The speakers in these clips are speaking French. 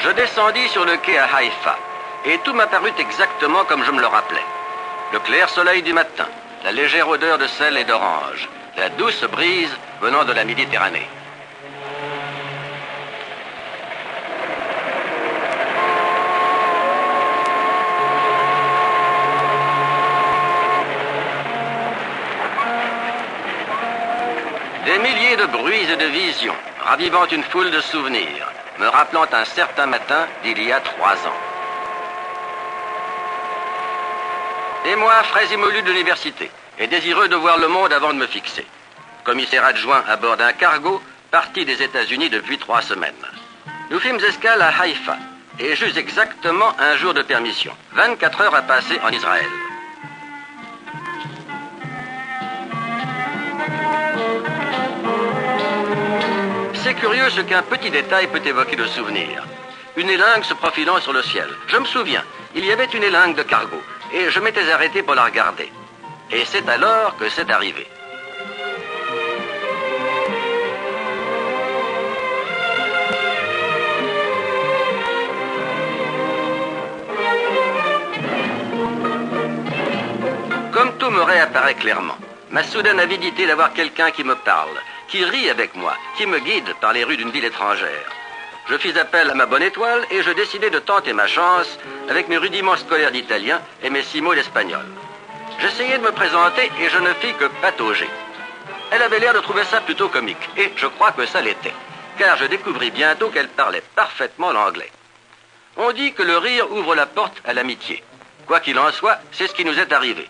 Je descendis sur le quai à Haïfa, et tout m'apparut exactement comme je me le rappelais. Le clair soleil du matin, la légère odeur de sel et d'orange, la douce brise venant de la Méditerranée. Des milliers de bruits et de visions, ravivant une foule de souvenirs, me rappelant un certain matin d'il y a 3 ans. Et moi, frais émolu de l'université, et désireux de voir le monde avant de me fixer. Commissaire adjoint à bord d'un cargo, parti des États-Unis depuis 3 semaines. Nous fîmes escale à Haïfa, et j'eus exactement un jour de permission, 24 heures à passer en Israël. C'est curieux ce qu'un petit détail peut évoquer de souvenirs. Une élingue se profilant sur le ciel. Je me souviens, il y avait une élingue de cargo, et je m'étais arrêté pour la regarder. Et c'est alors que c'est arrivé. Comme tout me réapparaît clairement, ma soudaine avidité d'avoir quelqu'un qui me parle, qui rit avec moi, qui me guide par les rues d'une ville étrangère. Je fis appel à ma bonne étoile et je décidai de tenter ma chance avec mes rudiments scolaires d'italien et mes 6 mots d'espagnol. J'essayai de me présenter et je ne fis que patauger. Elle avait l'air de trouver ça plutôt comique, et je crois que ça l'était, car je découvris bientôt qu'elle parlait parfaitement l'anglais. On dit que le rire ouvre la porte à l'amitié. Quoi qu'il en soit, c'est ce qui nous est arrivé.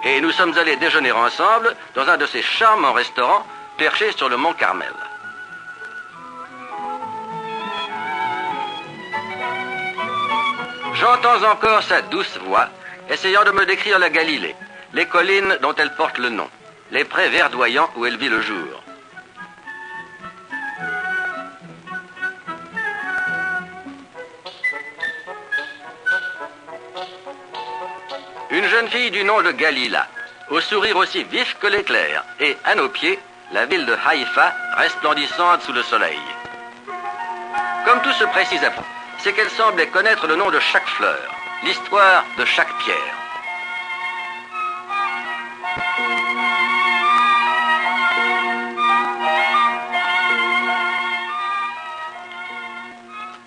Et nous sommes allés déjeuner ensemble dans un de ces charmants restaurants perchés sur le mont Carmel. J'entends encore sa douce voix, essayant de me décrire la Galilée, les collines dont elle porte le nom, les prés verdoyants où elle vit le jour. Une jeune fille du nom de Galila, au sourire aussi vif que l'éclair, et à nos pieds, la ville de Haïfa, resplendissante sous le soleil. Comme tout se précise à propos, c'est qu'elle semblait connaître le nom de chaque fleur, l'histoire de chaque pierre.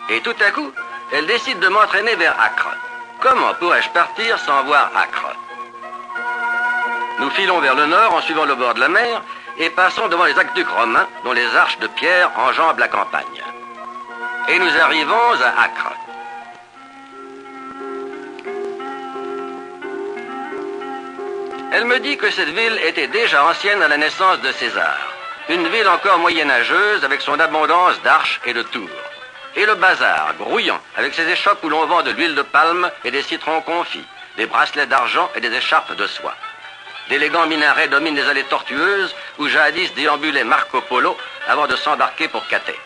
Et tout à coup, elle décide de m'entraîner vers Acre. Comment pourrais-je partir sans voir Acre? Nous filons vers le nord en suivant le bord de la mer et passons devant les aqueducs romains dont les arches de pierre enjambent la campagne. Et nous arrivons à Acre. Elle me dit que cette ville était déjà ancienne à la naissance de César. Une ville encore moyenâgeuse avec son abondance d'arches et de tours. Et le bazar, grouillant, avec ses échoppes où l'on vend de l'huile de palme et des citrons confits, des bracelets d'argent et des écharpes de soie. D'élégants minarets dominent les allées tortueuses où jadis déambulait Marco Polo avant de s'embarquer pour Cathay.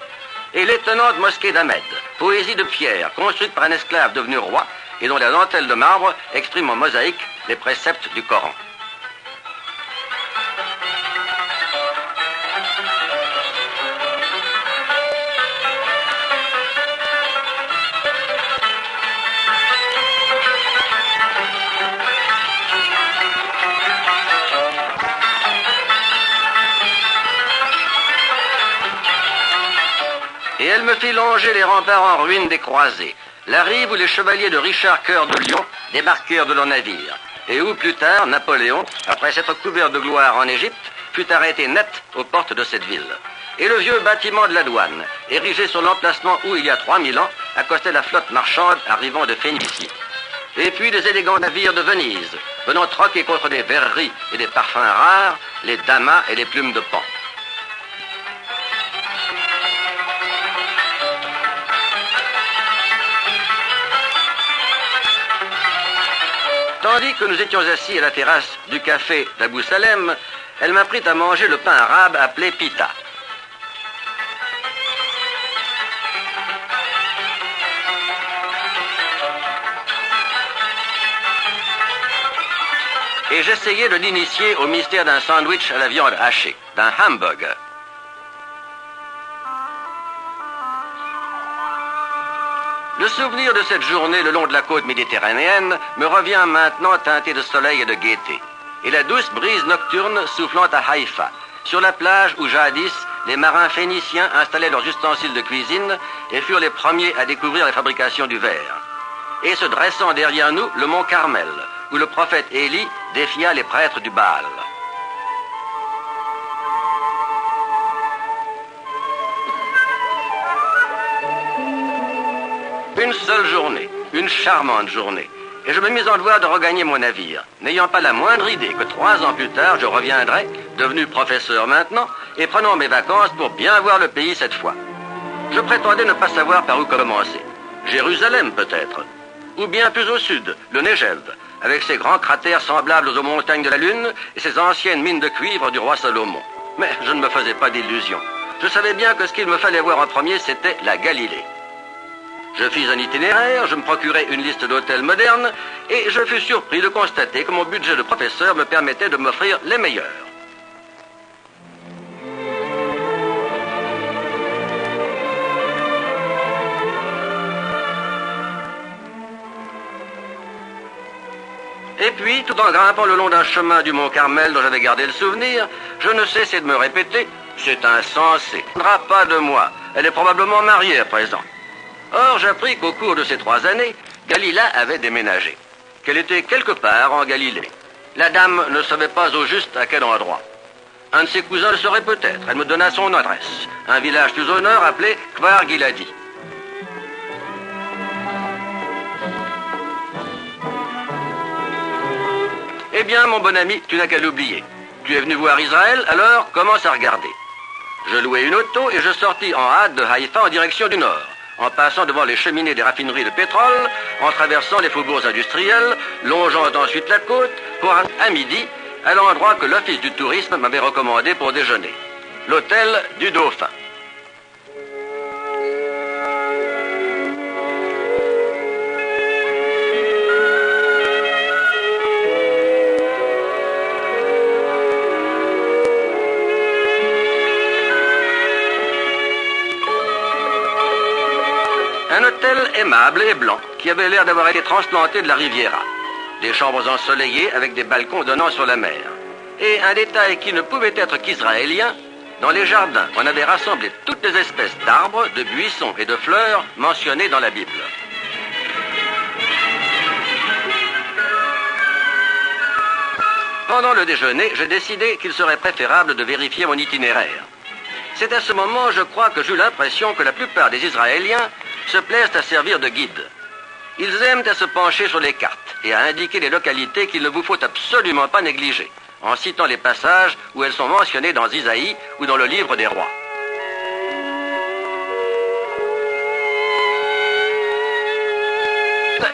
Et l'étonnante mosquée d'Ahmed, poésie de pierre, construite par un esclave devenu roi et dont la dentelle de marbre exprime en mosaïque les préceptes du Coran. Et elle me fit longer les remparts en ruine des croisés, la rive où les chevaliers de Richard Cœur de Lion débarquèrent de leurs navires, et où plus tard Napoléon, après s'être couvert de gloire en Égypte, fut arrêté net aux portes de cette ville. Et le vieux bâtiment de la douane, érigé sur l'emplacement où, il y a 3000 ans, accostait la flotte marchande arrivant de Phénicie. Et puis les élégants navires de Venise, venant troquer contre des verreries et des parfums rares, les damas et les plumes de pan. Tandis que nous étions assis à la terrasse du café d'Abou Salem, elle m'apprit à manger le pain arabe appelé pita. Et j'essayais de l'initier au mystère d'un sandwich à la viande hachée, d'un hamburger. Le souvenir de cette journée le long de la côte méditerranéenne me revient maintenant teinté de soleil et de gaieté. Et la douce brise nocturne soufflant à Haïfa, sur la plage où jadis les marins phéniciens installaient leurs ustensiles de cuisine et furent les premiers à découvrir la fabrication du verre. Et se dressant derrière nous, le mont Carmel, où le prophète Élie défia les prêtres du Baal. Une seule journée, une charmante journée, et je me mis en devoir de regagner mon navire, n'ayant pas la moindre idée que 3 ans plus tard, je reviendrais, devenu professeur maintenant, et prenant mes vacances pour bien voir le pays cette fois. Je prétendais ne pas savoir par où commencer. Jérusalem peut-être, ou bien plus au sud, le Negev, avec ses grands cratères semblables aux montagnes de la Lune et ses anciennes mines de cuivre du roi Salomon. Mais je ne me faisais pas d'illusions. Je savais bien que ce qu'il me fallait voir en premier, c'était la Galilée. Je fis un itinéraire, je me procurai une liste d'hôtels modernes et je fus surpris de constater que mon budget de professeur me permettait de m'offrir les meilleurs. Et puis, tout en grimpant le long d'un chemin du mont Carmel dont j'avais gardé le souvenir, je ne cessais de me répéter « C'est insensé, elle ne viendra pas de moi, elle est probablement mariée à présent ». Or, j'appris qu'au cours de ces 3 années, Galila avait déménagé, qu'elle était quelque part en Galilée. La dame ne savait pas au juste à quel endroit. Un de ses cousins le saurait peut-être, elle me donna son adresse, un village plus au nord appelé Kfar Giladi. Eh bien, mon bon ami, tu n'as qu'à l'oublier. Tu es venu voir Israël, alors commence à regarder. Je louai une auto et je sortis en hâte de Haïfa en direction du nord, en passant devant les cheminées des raffineries de pétrole, en traversant les faubourgs industriels, longeant ensuite la côte, pour arriver à midi, à l'endroit que l'Office du tourisme m'avait recommandé pour déjeuner, l'hôtel du Dauphin. Un hôtel aimable et blanc, qui avait l'air d'avoir été transplanté de la Riviera. Des chambres ensoleillées avec des balcons donnant sur la mer. Et un détail qui ne pouvait être qu'israélien, dans les jardins, on avait rassemblé toutes les espèces d'arbres, de buissons et de fleurs mentionnées dans la Bible. Pendant le déjeuner, j'ai décidé qu'il serait préférable de vérifier mon itinéraire. C'est à ce moment, je crois, que j'eus l'impression que la plupart des Israéliens se plaisent à servir de guide. Ils aiment à se pencher sur les cartes et à indiquer les localités qu'il ne vous faut absolument pas négliger, en citant les passages où elles sont mentionnées dans Isaïe ou dans le livre des rois.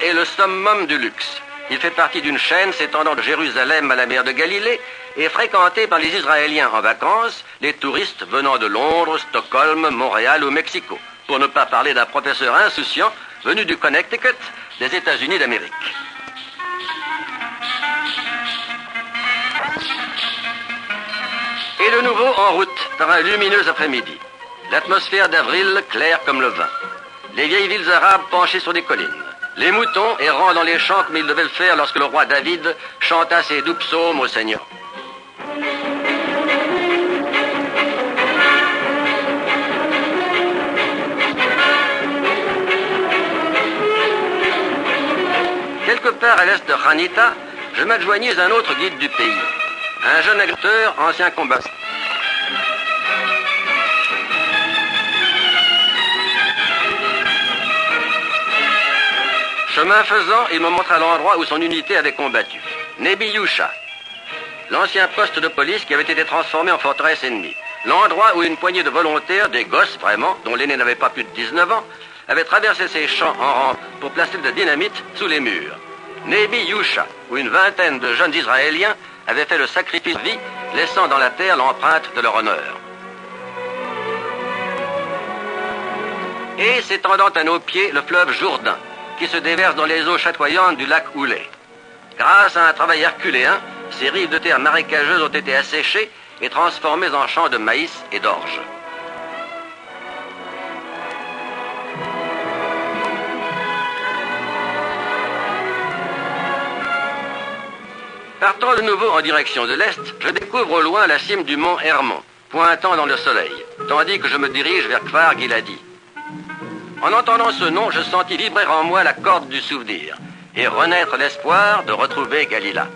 Est le summum du luxe. Il fait partie d'une chaîne s'étendant de Jérusalem à la mer de Galilée et fréquenté par les Israéliens en vacances, les touristes venant de Londres, Stockholm, Montréal ou Mexico, pour ne pas parler d'un professeur insouciant venu du Connecticut, des États-Unis d'Amérique. Et de nouveau en route par un lumineux après-midi. L'atmosphère d'avril claire comme le vin. Les vieilles villes arabes penchées sur des collines. Les moutons errant dans les champs comme ils devaient le faire lorsque le roi David chanta ses doux psaumes au Seigneur. Quelque part à l'est de Hanita, je m'adjoignis un autre guide du pays, un jeune agriculteur, ancien combattant. Chemin faisant, il me montra l'endroit où son unité avait combattu. Nebi Yusha, l'ancien poste de police qui avait été transformé en forteresse ennemie. L'endroit où une poignée de volontaires, des gosses vraiment, dont l'aîné n'avait pas plus de 19 ans, avaient traversé ces champs en rang pour placer de la dynamite sous les murs. Nebi Yusha, où une vingtaine de jeunes Israéliens avaient fait le sacrifice de vie, laissant dans la terre l'empreinte de leur honneur. Et s'étendant à nos pieds, le fleuve Jourdain, qui se déverse dans les eaux chatoyantes du lac Oulé. Grâce à un travail herculéen, ces rives de terre marécageuses ont été asséchées et transformées en champs de maïs et d'orge. Partant de nouveau en direction de l'est, je découvre au loin la cime du mont Hermon, pointant dans le soleil, tandis que je me dirige vers Kfar Giladi. En entendant ce nom, je sentis vibrer en moi la corde du souvenir et renaître l'espoir de retrouver Galila.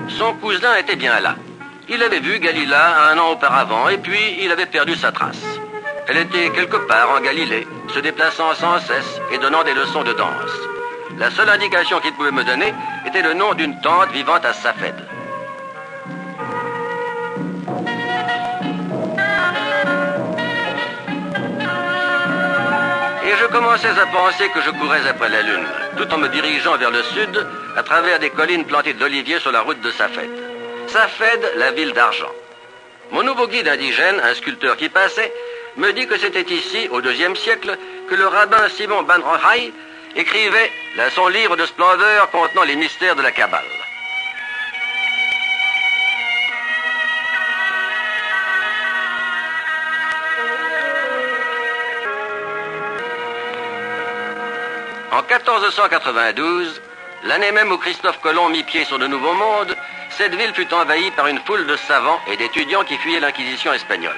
Son cousin était bien là. Il avait vu Galila 1 an auparavant et puis il avait perdu sa trace. Elle était quelque part en Galilée, se déplaçant sans cesse et donnant des leçons de danse. La seule indication qu'il pouvait me donner était le nom d'une tante vivant à Safed. Et je commençais à penser que je courais après la lune, tout en me dirigeant vers le sud, à travers des collines plantées d'oliviers sur la route de Safed. Safed, la ville d'argent. Mon nouveau guide indigène, un sculpteur qui passait, me dit que c'était ici, au IIe siècle, que le rabbin Simon ben Rohaï écrivait son livre de splendeur contenant les mystères de la Kabbale. En 1492, l'année même où Christophe Colomb mit pied sur le Nouveau Monde, cette ville fut envahie par une foule de savants et d'étudiants qui fuyaient l'Inquisition espagnole.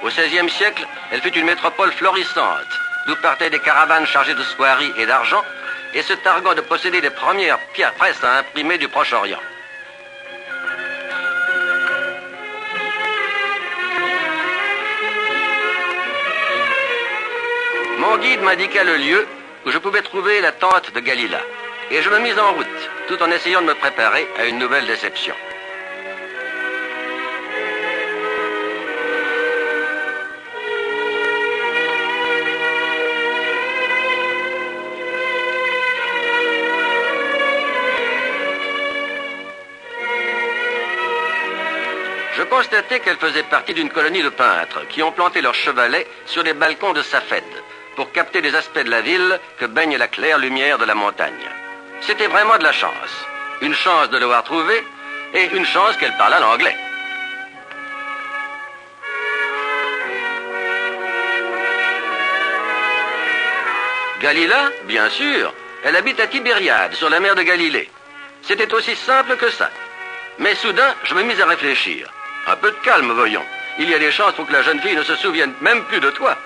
Au XVIe siècle, elle fut une métropole florissante, d'où partaient des caravanes chargées de soieries et d'argent, et se targuant de posséder les premières pierres presses à imprimer du Proche-Orient. Mon guide m'indiqua le lieu où je pouvais trouver la tante de Galila, et je me mis en route, tout en essayant de me préparer à une nouvelle déception. Je constatai qu'elle faisait partie d'une colonie de peintres qui ont planté leurs chevalets sur les balcons de Safed pour capter les aspects de la ville que baigne la claire lumière de la montagne. C'était vraiment de la chance. Une chance de l'avoir trouvée et une chance qu'elle parlât l'anglais. Galila, bien sûr, elle habite à Tibériade, sur la mer de Galilée. C'était aussi simple que ça. Mais soudain, je me mis à réfléchir. Un peu de calme, voyons. Il y a des chances pour que la jeune fille ne se souvienne même plus de toi.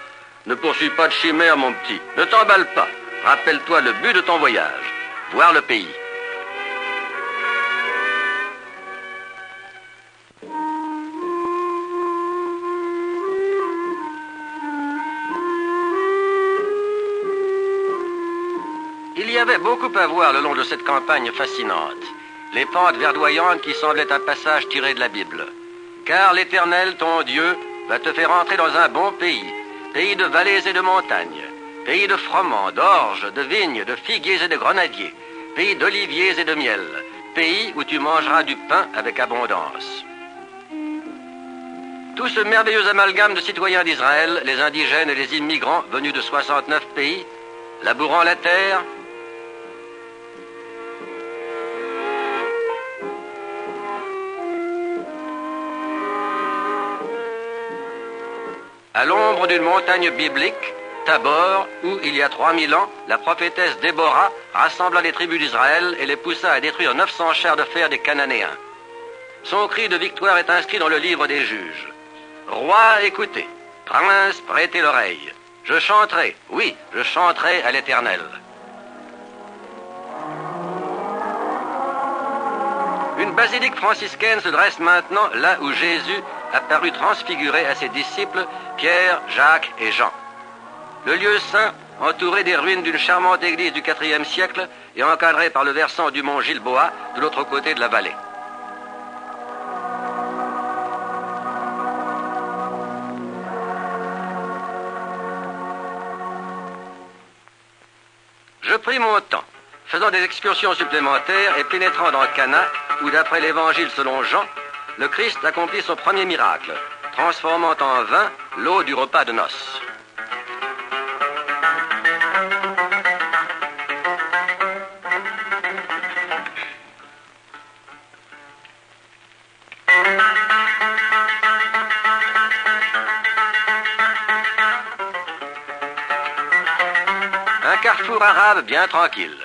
Ne poursuis pas de chimère, mon petit. Ne t'emballe pas. Rappelle-toi le but de ton voyage. Voir le pays. Il y avait beaucoup à voir le long de cette campagne fascinante. Les pentes verdoyantes qui semblaient un passage tiré de la Bible. Car l'Éternel, ton Dieu, va te faire entrer dans un bon pays, pays de vallées et de montagnes, pays de froment, d'orges, de vignes, de figuiers et de grenadiers, pays d'oliviers et de miel, pays où tu mangeras du pain avec abondance. Tout ce merveilleux amalgame de citoyens d'Israël, les indigènes et les immigrants venus de 69 pays, labourant la terre, à l'ombre d'une montagne biblique, Tabor, où, il y a 3000 ans, la prophétesse Déborah rassembla les tribus d'Israël et les poussa à détruire 900 chars de fer des Cananéens. Son cri de victoire est inscrit dans le livre des juges. Roi, écoutez. Prince, prêtez l'oreille. Je chanterai, oui, je chanterai à l'Éternel. Une basilique franciscaine se dresse maintenant là où Jésus apparut transfiguré à ses disciples Pierre, Jacques et Jean. Le lieu saint, entouré des ruines d'une charmante église du IVe siècle et encadré par le versant du mont Gilboa de l'autre côté de la vallée. Je pris mon temps, faisant des excursions supplémentaires et pénétrant dans Cana, où d'après l'évangile selon Jean, le Christ accomplit son premier miracle, transformant en vin l'eau du repas de noces. Un carrefour arabe bien tranquille.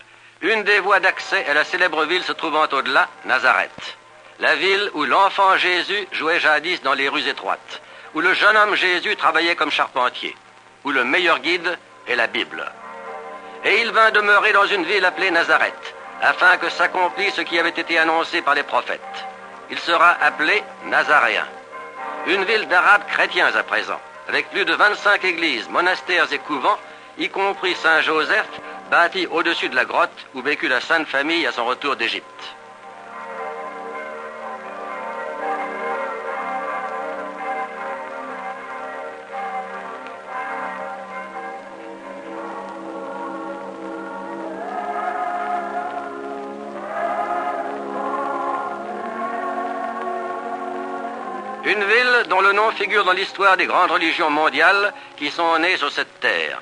Une des voies d'accès à la célèbre ville se trouvant au-delà, Nazareth. La ville où l'enfant Jésus jouait jadis dans les rues étroites, où le jeune homme Jésus travaillait comme charpentier, où le meilleur guide est la Bible. Et il vint demeurer dans une ville appelée Nazareth, afin que s'accomplisse ce qui avait été annoncé par les prophètes. Il sera appelé Nazaréen. Une ville d'Arabes chrétiens à présent, avec plus de 25 églises, monastères et couvents, y compris Saint-Joseph, bâti au-dessus de la grotte où vécut la Sainte Famille à son retour d'Égypte. Une ville dont le nom figure dans l'histoire des grandes religions mondiales qui sont nées sur cette terre.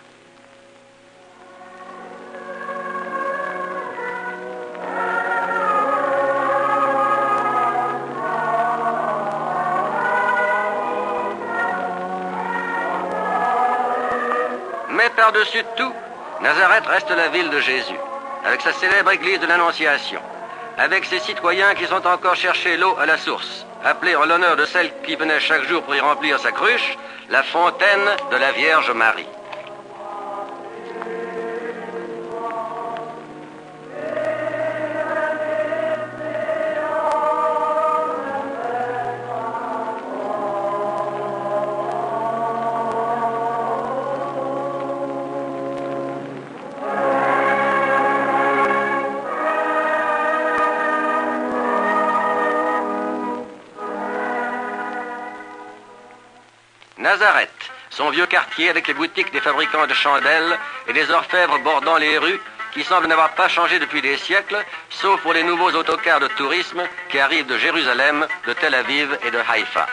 Mais par-dessus tout, Nazareth reste la ville de Jésus, avec sa célèbre église de l'Annonciation, avec ses citoyens qui sont encore chercher l'eau à la source, appelée en l'honneur de celle qui venait chaque jour pour y remplir sa cruche, la fontaine de la Vierge Marie. Nazareth, son vieux quartier avec les boutiques des fabricants de chandelles et des orfèvres bordant les rues qui semblent n'avoir pas changé depuis des siècles, sauf pour les nouveaux autocars de tourisme qui arrivent de Jérusalem, de Tel Aviv et de Haïfa.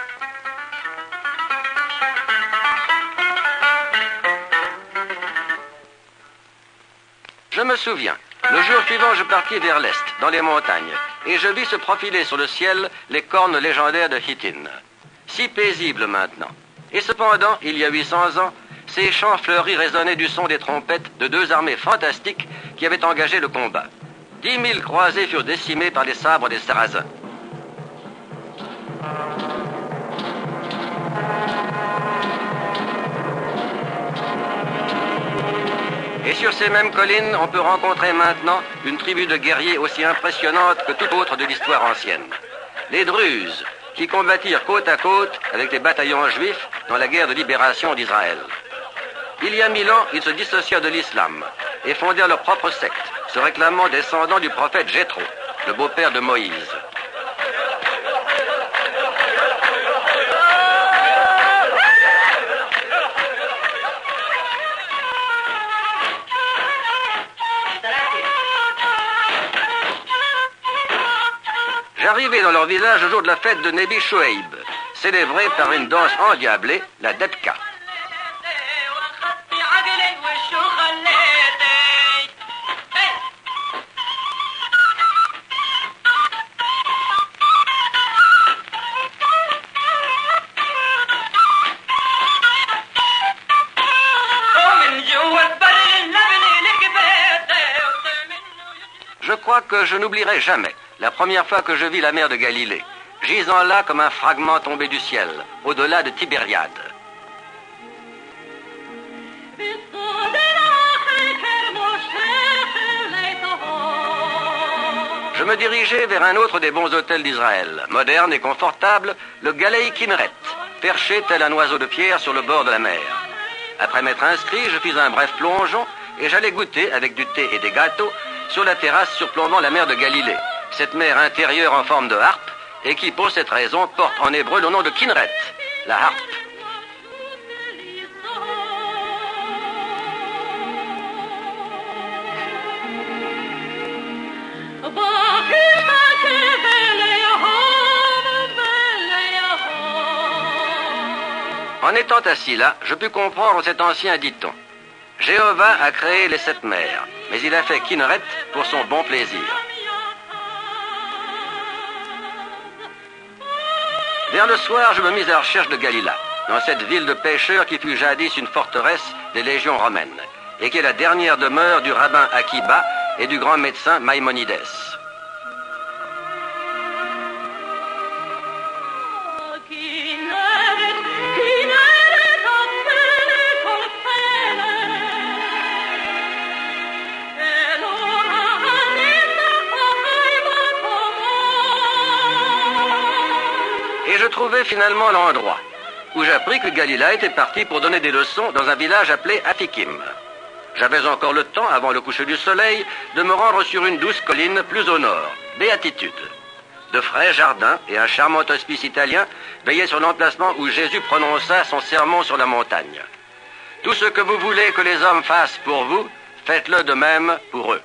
Je me souviens, le jour suivant, je partis vers l'est, dans les montagnes, et je vis se profiler sur le ciel les cornes légendaires de Hittin. Si paisible maintenant. Et cependant, il y a 800 ans, ces champs fleuris résonnaient du son des trompettes de deux armées fantastiques qui avaient engagé le combat. 10 000 croisés furent décimés par les sabres des Sarrasins. Et sur ces mêmes collines, on peut rencontrer maintenant une tribu de guerriers aussi impressionnante que toute autre de l'histoire ancienne. Les Druzes, qui combattirent côte à côte avec les bataillons juifs dans la guerre de libération d'Israël. Il y a 1000 ans, ils se dissocièrent de l'islam et fondèrent leur propre secte, se réclamant descendants du prophète Jéthro, le beau-père de Moïse. J'arrivai dans leur village le jour de la fête de Nebi Shoaib, célébrée par une danse endiablée, la Debka. Je crois que je n'oublierai jamais la première fois que je vis la mer de Galilée, gisant là comme un fragment tombé du ciel, au-delà de Tibériade. Je me dirigeais vers un autre des bons hôtels d'Israël, moderne et confortable, le Galei Kinneret, perché tel un oiseau de pierre sur le bord de la mer. Après m'être inscrit, je fis un bref plongeon et j'allais goûter, avec du thé et des gâteaux, sur la terrasse surplombant la mer de Galilée, cette mer intérieure en forme de harpe, et qui, pour cette raison, porte en hébreu le nom de Kinneret, la harpe. En étant assis là, je pus comprendre cet ancien dicton. Jéhovah a créé les 7 mers, mais il a fait Kinneret pour son bon plaisir. Vers le soir, je me mis à la recherche de Galila, dans cette ville de pêcheurs qui fut jadis une forteresse des légions romaines, et qui est la dernière demeure du rabbin Akiba et du grand médecin Maïmonides. Et je trouvais finalement l'endroit où j'appris que Galila était parti pour donner des leçons dans un village appelé Afikim. J'avais encore le temps, avant le coucher du soleil, de me rendre sur une douce colline plus au nord, Béatitude. De frais jardins et un charmant hospice italien veillaient sur l'emplacement où Jésus prononça son sermon sur la montagne. Tout ce que vous voulez que les hommes fassent pour vous, faites-le de même pour eux.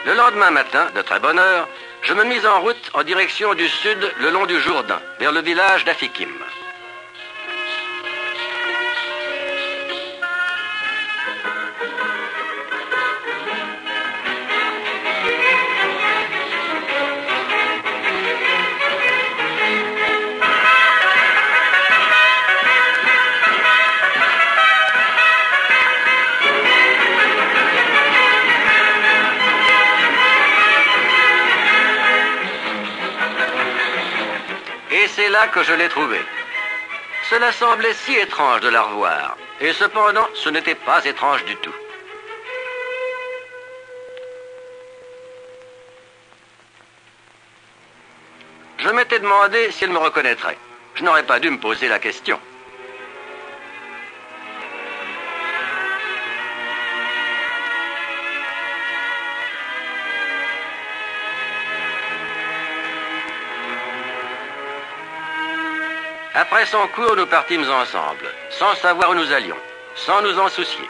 Le lendemain matin, de très bonne heure, je me mis en route en direction du sud le long du Jourdain, vers le village d'Afikim. Et c'est là que je l'ai trouvé. Cela semblait si étrange de la revoir, et cependant, ce n'était pas étrange du tout. Je m'étais demandé si elle me reconnaîtrait. Je n'aurais pas dû me poser la question. Après son cours, nous partîmes ensemble, sans savoir où nous allions, sans nous en soucier.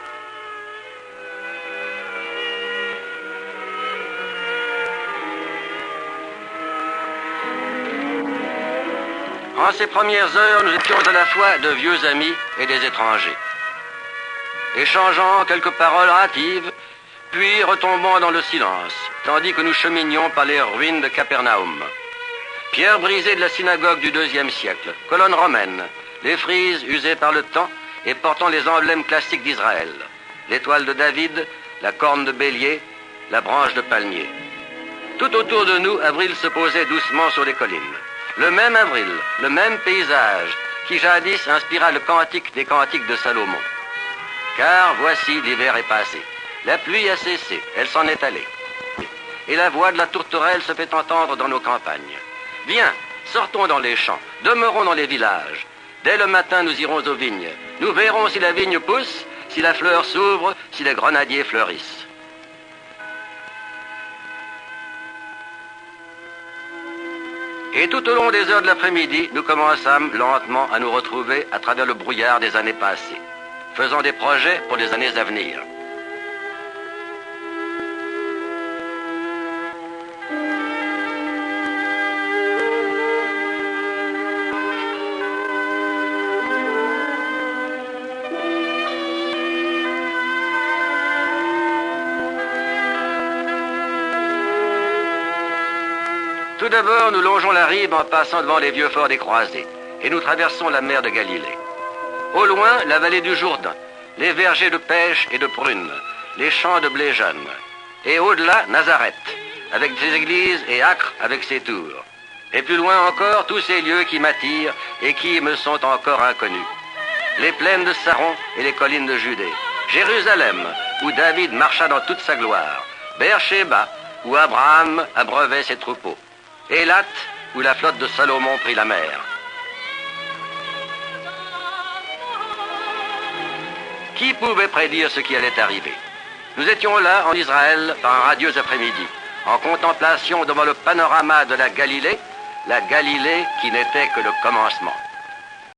En ces premières heures, nous étions à la fois de vieux amis et des étrangers. Échangeant quelques paroles hâtives, puis retombant dans le silence, tandis que nous cheminions par les ruines de Capernaum. Pierre brisée de la synagogue du IIe siècle, colonne romaine, les frises usées par le temps et portant les emblèmes classiques d'Israël, l'étoile de David, la corne de bélier, la branche de palmier. Tout autour de nous, avril se posait doucement sur les collines. Le même avril, le même paysage, qui jadis inspira le cantique des cantiques de Salomon. Car voici, l'hiver est passé. La pluie a cessé, elle s'en est allée. Et la voix de la tourterelle se fait entendre dans nos campagnes. Viens, sortons dans les champs, demeurons dans les villages. Dès le matin, nous irons aux vignes. Nous verrons si la vigne pousse, si la fleur s'ouvre, si les grenadiers fleurissent. Et tout au long des heures de l'après-midi, nous commençâmes lentement à nous retrouver à travers le brouillard des années passées, faisant des projets pour les années à venir. Tout d'abord, nous longeons la rive en passant devant les vieux forts des Croisés, et nous traversons la mer de Galilée. Au loin, la vallée du Jourdain, les vergers de pêche et de prunes, les champs de blé jeune. Et au-delà, Nazareth, avec ses églises, et Acre avec ses tours. Et plus loin encore, tous ces lieux qui m'attirent et qui me sont encore inconnus. Les plaines de Saron et les collines de Judée. Jérusalem, où David marcha dans toute sa gloire. Beersheba, où Abraham abreuvait ses troupeaux. Élat, où la flotte de Salomon prit la mer. Qui pouvait prédire ce qui allait arriver? Nous étions là, en Israël, par un radieux après-midi, en contemplation devant le panorama de la Galilée qui n'était que le commencement.